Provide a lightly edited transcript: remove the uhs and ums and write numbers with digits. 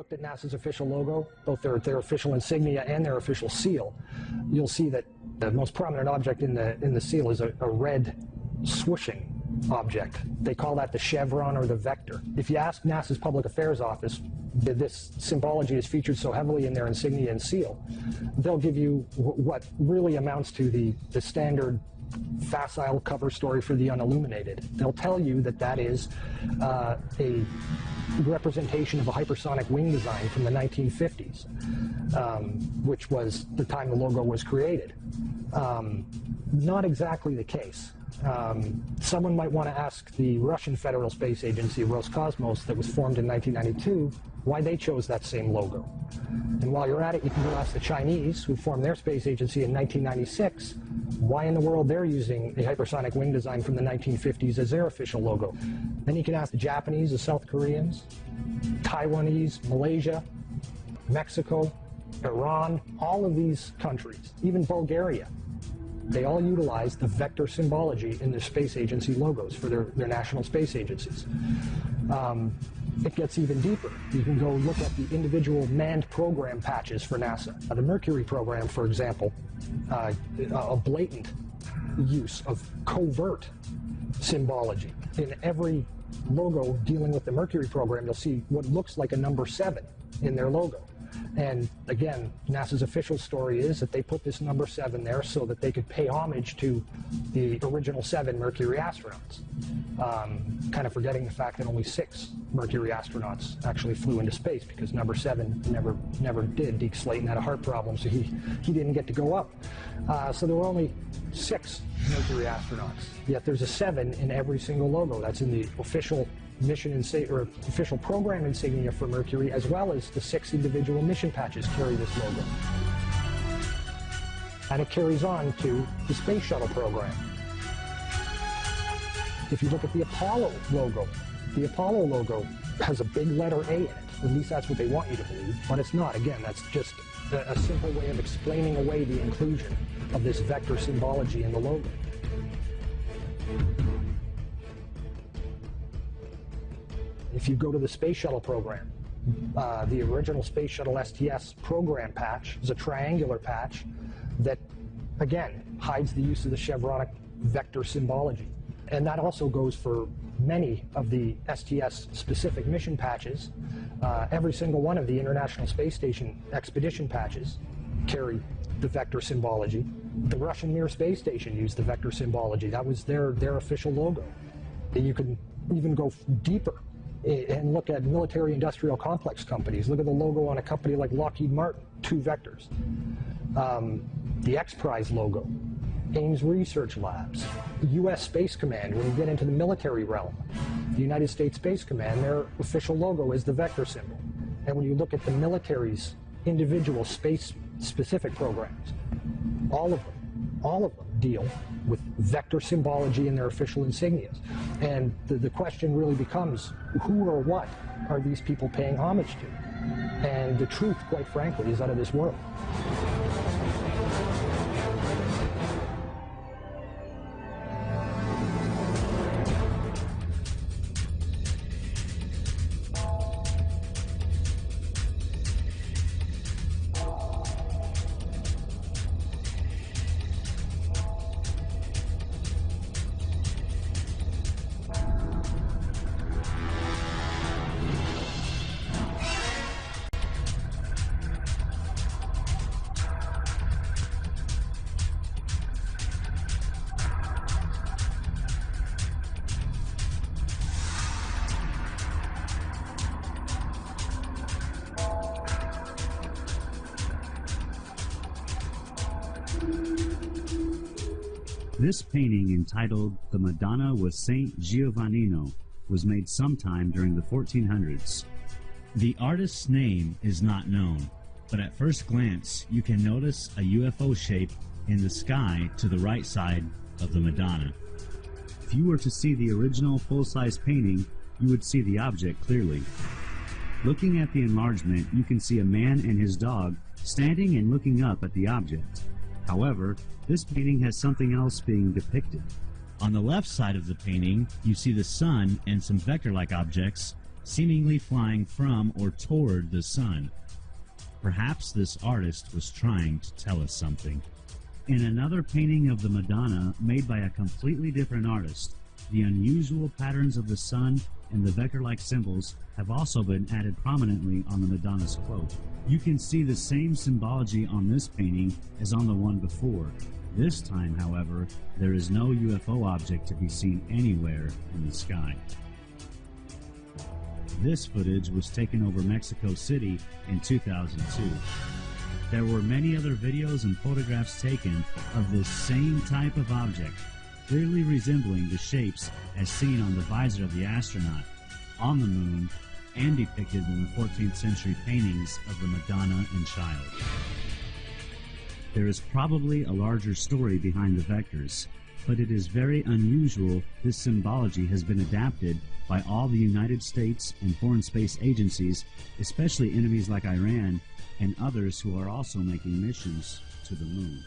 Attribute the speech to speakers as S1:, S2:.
S1: looked at NASA's official logo, both their official insignia and their official seal, you'll see that the most prominent object in the seal is a red swooshing object. They call that the chevron or the vector. If you ask NASA's Public Affairs Office, this symbology is featured so heavily in their insignia and seal, they'll give you what really amounts to the standard facile cover story for the unilluminated. They'll tell you that that is a representation of a hypersonic wing design from the 1950s, which was the time the logo was created. Not exactly the case. Someone might want to ask the Russian Federal Space Agency, Roscosmos, that was formed in 1992, why they chose that same logo. And while you're at it, you can go ask the Chinese, who formed their space agency in 1996, why in the world they're using a hypersonic wing design from the 1950s as their official logo. Then you can ask the Japanese, the South Koreans, Taiwanese, Malaysia, Mexico, Iran, all of these countries, even Bulgaria. They all utilize the vector symbology in their space agency logos for their national space agencies. It gets even deeper. You can go look at the individual manned program patches for NASA. The Mercury program, for example, a blatant use of covert symbology. In every logo dealing with the Mercury program, you'll see what looks like a number 7 in their logo. And again, NASA's official story is that they put this number 7 there so that they could pay homage to the original 7 Mercury astronauts. Kind of forgetting the fact that only 6 Mercury astronauts actually flew into space, because number 7 never did. Deke Slayton had a heart problem, so he didn't get to go up. So there were only 6 Mercury astronauts. Yet there's a 7 in every single logo. That's in the official mission or official program insignia for Mercury, as well as the 6 individual mission patches carry this logo. And it carries on to the Space Shuttle program. If you look at the Apollo logo has a big letter A in it. At least that's what they want you to believe, but it's not. Again, that's just a simple way of explaining away the inclusion of this vector symbology in the logo. If you go to the Space Shuttle program, the original Space Shuttle STS program patch is a triangular patch that, again, hides the use of the chevronic vector symbology. And that also goes for many of the STS-specific mission patches. Every single one of the International Space Station expedition patches carry the vector symbology. The Russian Mir space station used the vector symbology. That was their official logo. And you can even go deeper and look at military-industrial complex companies. Look at the logo on a company like Lockheed Martin, 2 vectors. The X-Prize logo, Ames Research Labs, U.S. Space Command. When you get into the military realm, the United States Space Command, their official logo is the vector symbol. And when you look at the military's individual space-specific programs, all of them deal with vector symbology in their official insignias. And the question really becomes, who or what are these people paying homage to? And the truth, quite frankly, is out of this world.
S2: This painting, entitled The Madonna with Saint Giovannino, was made sometime during the 1400s. The artist's name is not known, but at first glance you can notice a UFO shape in the sky to the right side of the Madonna. If you were to see the original full-size painting, you would see the object clearly. Looking at the enlargement, you can see a man and his dog standing and looking up at the object. However, this painting has something else being depicted. On the left side of the painting, you see the sun and some vector-like objects seemingly flying from or toward the sun. Perhaps this artist was trying to tell us something. In another painting of the Madonna, made by a completely different artist, the unusual patterns of the sun and the vector-like symbols have also been added prominently on the Madonna's cloak. You can see the same symbology on this painting as on the one before. This time, however, there is no UFO object to be seen anywhere in the sky. This footage was taken over Mexico City in 2002. There were many other videos and photographs taken of this same type of object, clearly resembling the shapes as seen on the visor of the astronaut, on the moon, and depicted in the 14th century paintings of the Madonna and Child. There is probably a larger story behind the vectors, but it is very unusual this symbology has been adapted by all the United States and foreign space agencies, especially enemies like Iran and others who are also making missions to the moon.